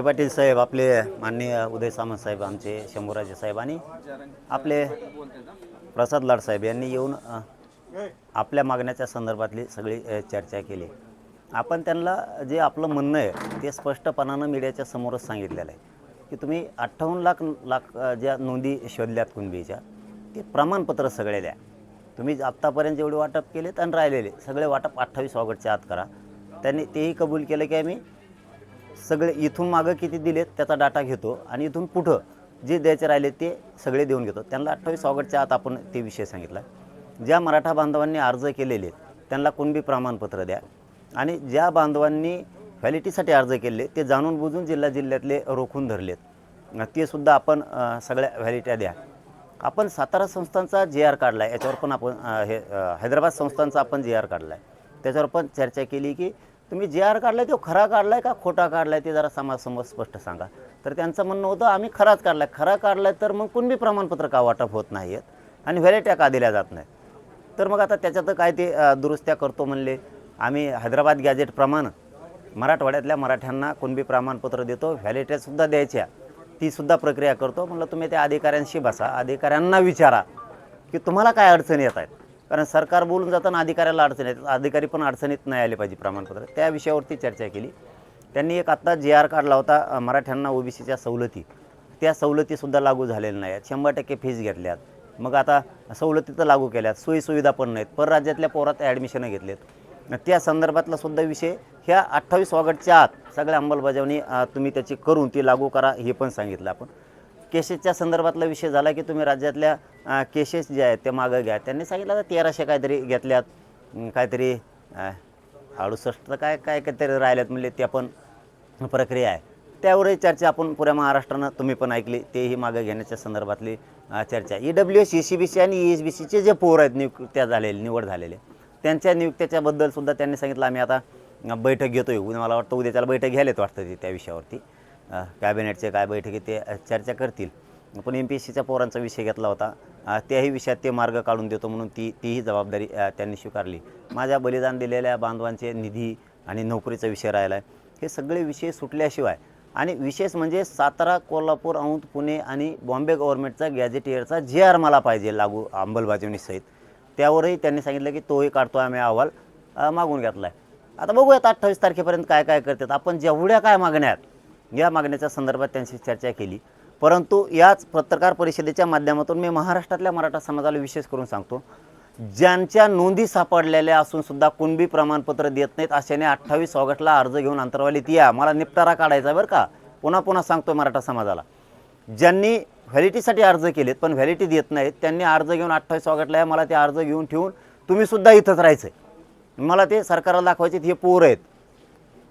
पाटील साहेब, आपले माननीय उदय सामंत साहेब, आमचे शंभूराजे साहेब आणि आपले प्रसाद लाड साहेब यांनी येऊन आपल्या मागण्याच्या संदर्भातली सगळी चर्चा केली. आपण त्यांना जे आपलं म्हणणं आहे ते स्पष्टपणानं मीडियाच्या समोरच सांगितलेलं आहे की तुम्ही 58 लाख ज्या नोंदी शोधल्यात कुणबीच्या, ते प्रमाणपत्र सगळे द्या. तुम्ही आत्तापर्यंत जेवढे वाटप केलेत आणि राहिलेले सगळे वाटप 28 ऑगस्टच्या आत करा. त्यांनी तेही कबूल केलं की आम्ही सगळे इथून मागं किती दिलेत त्याचा डाटा घेतो आणि इथून पुढं जे द्यायचे राहिले ते सगळे देऊन घेतो. त्यांना 28 ऑगस्टच्या आत आपण ते विषय सांगितला. ज्या मराठा बांधवांनी अर्ज केलेले त्यांना कुणबी प्रमाणपत्र द्या आणि ज्या बांधवांनी व्हॅलिटीसाठी अर्ज केले ते जाणून बुजून जिल्ह्यातले रोखून धरलेत ते सुद्धा आपण सगळ्या व्हॅलिट्या द्या. आपण सातारा संस्थांचा JR काढला आहे, याच्यावर पण आपण हैदराबाद संस्थांचा आपण JR काढला आहे, त्याच्यावर पण चर्चा केली की तुम्ही JR काढला आहे तो खरा काढला आहे का खोटा काढला आहे ते जरा समाजसमोर स्पष्ट सांगा. तर त्यांचं म्हणणं होतं आम्ही खराच काढला आहे. खरा काढला आहे तर मग कुणबी प्रमाणपत्र का वाटप होत नाही आहेत आणि व्हॅलिट्या का दिल्या जात नाही. तर मग आता त्याच्यात काय ते दुरुस्त्या करतो म्हणले. आम्ही हैदराबाद गॅजेटप्रमाणे मराठवाड्यातल्या मराठ्यांना कुणबी प्रमाणपत्र देतो, व्हॅलिट्यासुद्धा द्यायच्या, तीसुद्धा प्रक्रिया करतो. म्हणलं तुम्ही त्या अधिकाऱ्यांशी बसा, अधिकाऱ्यांना विचारा की तुम्हाला काय अडचणी येत आहेत. कारण सरकार बोलून जाताना अधिकाऱ्याला अडचणी येतात, अधिकारी पण अडचणीत नाही आले पाहिजे प्रमाणपत्र. त्या विषयावरती चर्चा केली. त्यांनी एक आत्ता JR काढला होता मराठ्यांना OBCच्या सवलती, त्या सवलतीसुद्धा लागू झालेल्या नाही आहेत. 100% फीज घेतल्यात. मग आता सवलती तर लागू केल्यात, सोयीसुविधा पण नाहीत. परराज्यातल्या पोरात ॲडमिशनं घेतलेत. त्या संदर्भातला सुद्धा विषय ह्या 28 ऑगस्टच्या आत सगळ्या अंमलबजावणी तुम्ही त्याची करून ती लागू करा हे पण सांगितलं आपण. केसेसच्या संदर्भातला विषय झाला की तुम्ही राज्यातल्या केसेस जे आहेत ते मागं घ्या. त्यांनी सांगितलं आता 1300 काहीतरी घेतल्यात, काहीतरी 68 काहीतरी राहिल्यात म्हणले, त्या पण प्रक्रिया आहे. त्यावरही चर्चा आपण पुऱ्या महाराष्ट्रानं तुम्ही पण ऐकली. तेही मागं घेण्याच्या संदर्भातली चर्चा. EWS ECBC आणि ESBCचे जे पोर आहेत निवड झालेले त्यांच्या नियुक्त्याच्याबद्दलसुद्धा त्यांनी सांगितलं आम्ही आता बैठक घेतो आहे. मला वाटतं उद्या त्याला बैठक घ्यायलाच वाटतं ते त्या विषयावरती. कॅबिनेटचे काय बैठकीत ते चर्चा करतील. पण MPSCच्या पोरांचा विषय घेतला होता, त्याही विषयात ते मार्ग काढून देतो म्हणून तीही जबाबदारी त्यांनी स्वीकारली. माझ्या बलिदान दिलेल्या बांधवांचे निधी आणि नोकरीचा विषय राहिला आहे. हे सगळे विषय सुटल्याशिवाय आणि विशेष म्हणजे सातारा, कोल्हापूर, औंध, पुणे आणि बॉम्बे गव्हर्नमेंटचा गॅजेटियरचा JR मला पाहिजे लागू अंमलबजावणीसहित. त्यावरही त्यांनी सांगितलं की तोही काढतो आम्ही, अहवाल मागून घेतला आहे. आता बघूयात 28 तारखेपर्यंत काय काय करतात. आपण जेवढ्या काय मागण्या आहेत या मागण्याच्या संदर्भात त्यांची चर्चा केली. परंतु याच पत्रकार परिषदेच्या माध्यमातून मी महाराष्ट्रातल्या मराठा समाजाला विशेष करून सांगतो, ज्यांच्या नोंदी सापडलेल्या असूनसुद्धा कुणबी प्रमाणपत्र देत नाहीत अशाने 28 ऑगस्टला अर्ज घेऊन अंतरवालीत या. मला निपटारा काढायचा बरं का. पुन्हा सांगतो मराठा समाजाला, ज्यांनी व्हॅलिटीसाठी अर्ज केलेत पण व्हॅलिटी देत नाहीत त्यांनी अर्ज घेऊन 28 ऑगस्टला या. मला ते अर्ज घेऊन ठेवून तुम्हीसुद्धा इथंच राहायचं आहे. मला ते सरकारला दाखवायचे हे पोर आहेत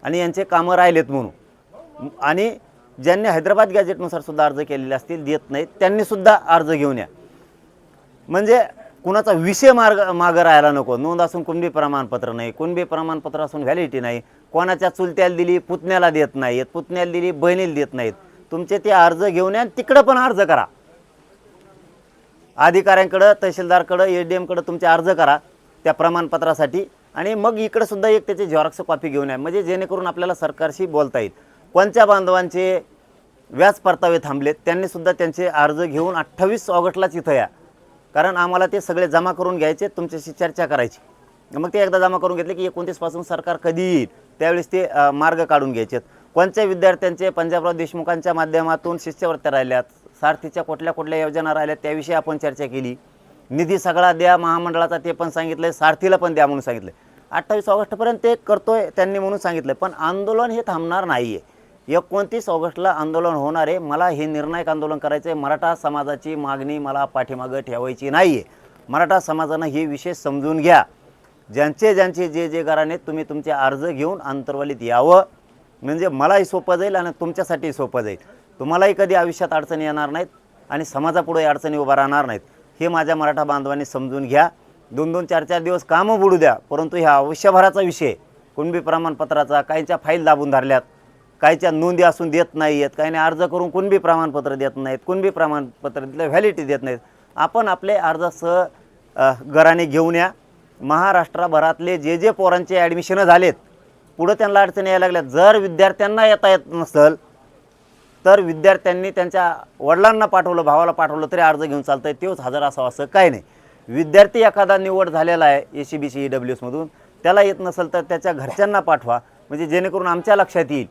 आणि यांचे कामं राहिलेत म्हणून. आणि ज्यांनी हैदराबाद गॅजेटनुसार सुद्धा अर्ज केलेले असतील देत नाहीत त्यांनीसुद्धा अर्ज घेऊन या. म्हणजे कुणाचा विषय मागं राहायला नको. नोंद असून कुणबी प्रमाणपत्र नाही, कुणबी प्रमाणपत्र असून व्हॅलिटी नाही. कोणाच्या चुलत्याला दिली पुतण्याला देत नाहीत, पुतण्याला दिली बहिणीला देत नाहीत. तुमचे ते अर्ज घेऊन या, तिकडं पण अर्ज करा. अधिकाऱ्यांकडं, तहसीलदारकडं, SDMकडं तुमचे अर्ज करा त्या प्रमाणपत्रासाठी आणि मग इकडं सुद्धा एक त्याची झेरॉक्स कॉपी घेऊन या. म्हणजे जेणेकरून आपल्याला सरकारशी बोलता येईल. कोणत्या बांधवांचे व्याज परतावे थांबलेत त्यांनीसुद्धा त्यांचे अर्ज घेऊन 28 ऑगस्टलाच इथं या. कारण आम्हाला ते सगळे जमा करून घ्यायचे, तुमच्याशी चर्चा करायची. मग ते एकदा जमा करून घेतले की 29 पासून सरकार कधी येईल त्यावेळेस ते मार्ग काढून घ्यायचेत. कोणत्या विद्यार्थ्यांचे पंजाबराव देशमुखांच्या माध्यमातून शिष्यवृत्त्या राहिल्यात, सारथीच्या कुठल्या योजना राहिल्यात त्याविषयी आपण चर्चा केली. निधी सगळा द्या महामंडळाचा ते पण सांगितलं आहे, सारथीला पण द्या म्हणून सांगितलं आहे. 28 ऑगस्टपर्यंत ते करतोय त्यांनी म्हणून सांगितलं. पण आंदोलन हे थांबणार नाही आहे. 29 ऑगस्टला आंदोलन होणार आहे. मला हे निर्णायक आंदोलन करायचं आहे. मराठा समाजाची मागणी मला पाठीमागं ठेवायची नाही आहे. मराठा समाजानं हे विषय समजून घ्या. ज्यांचे जे घराने तुम्ही तुमचे अर्ज घेऊन अंतरवालीत यावं, म्हणजे मलाही सोपं जाईल आणि तुमच्यासाठीही सोपं जाईल. तुम्हालाही कधी आयुष्यात अडचणी येणार नाहीत आणि समाजापुढे अडचणी उभा राहणार नाहीत. हे माझ्या मराठा बांधवांनी समजून घ्या. 2-2, 4-4 दिवस कामं बुडू द्या, परंतु ह्या आयुष्यभराचा विषय कुणबी प्रमाणपत्राचा. काहींच्या फाईल दाबून धरल्यात, काहीच्या नोंदी असून देत नाही आहेत, काहीने अर्ज करून कुणबी प्रमाणपत्र देत नाहीत, कुणबी प्रमाणपत्र दिलं व्हॅलिटी देत नाहीत. आपण आपले अर्जासह घराने घेऊन या. महाराष्ट्राभरातले जे पोरांचे ॲडमिशनं झालेत पुढं त्यांना अडचणी यायला लागल्यात. जर विद्यार्थ्यांना येता येत नसेल तर विद्यार्थ्यांनी त्यांच्या वडिलांना पाठवलं, भावाला पाठवलं तरी अर्ज घेऊन चालतं आहे, तोच हजर असावा असं काही नाही. विद्यार्थी एखादा निवड झालेला आहे ACBC EWSमधून, त्याला येत नसेल तर त्याच्या घरच्यांना पाठवा, म्हणजे जेणेकरून आमच्या लक्षात येईल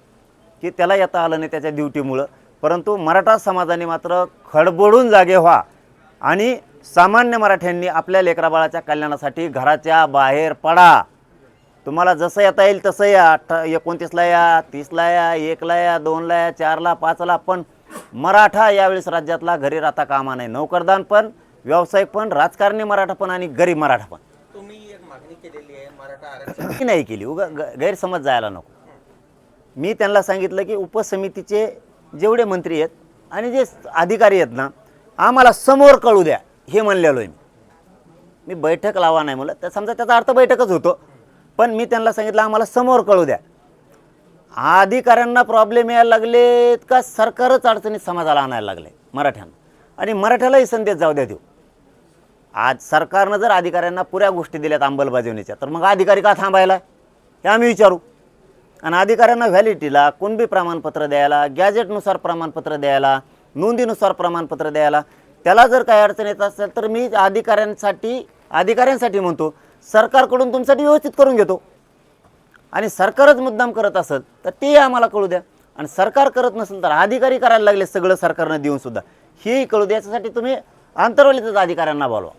की त्याला येता आलं नाही त्याच्या ड्युटीमुळं. परंतु मराठा समाजाने मात्र खडबडून जागे व्हा आणि सामान्य मराठ्यांनी आपल्या लेकराबाळाच्या कल्याणासाठी घराच्या बाहेर पडा. तुम्हाला जसं येता येईल तसं या, 29ला या, 30ला या, 1ला या, 2ला या, 4ला, 5ला, पण मराठा यावेळेस राज्यातला घरी राहता कामा नाही. नोकरदान पण, व्यावसायिक पण, राजकारणी मराठा पण आणि गरीब मराठा पण. तुम्ही एक मागणी केलेली आहे मराठा आरक्षण नाही केली, गैरसमज जायला नको. मी त्यांना सांगितलं की उपसमितीचे जेवढे मंत्री आहेत आणि जे अधिकारी आहेत ना, आम्हाला समोर कळू द्या हे म्हणलेलो आहे. मी बैठक लावा नाही म्हणलं, तर समजा त्याचा अर्थ बैठकच होतो, पण मी त्यांना सांगितलं आम्हाला समोर कळू द्या. अधिकाऱ्यांना प्रॉब्लेम यायला लागलेत का सरकारच अडचणीत समाजाला आणायला लागले मराठ्यांना, आणि मराठ्यालाही संदेश जाऊ द्या देऊ. आज सरकारनं जर अधिकाऱ्यांना पुऱ्या गोष्टी दिल्यात अंमलबजावणीच्या, तर मग अधिकारी का थांबायला हे आम्ही विचारू. आणि अधिकाऱ्यांना व्हॅलिडिटीला, कुणबी प्रमाणपत्र द्यायला, गॅजेटनुसार प्रमाणपत्र द्यायला, नोंदीनुसार प्रमाणपत्र द्यायला, त्याला जर काही अडचण येत असेल तर मी अधिकाऱ्यांसाठी म्हणतो सरकारकडून तुमच्यासाठी व्यवस्थित करून घेतो. आणि सरकारच मुद्दाम करत असेल तर ते आम्हाला कळू द्या, आणि सरकार करत नसेल तर अधिकारी करायला लागले सगळं सरकारनं देऊन सुद्धा हेही कळू द्या. याच्यासाठी तुम्ही आंतरवलीतच अधिकाऱ्यांना बोलवा.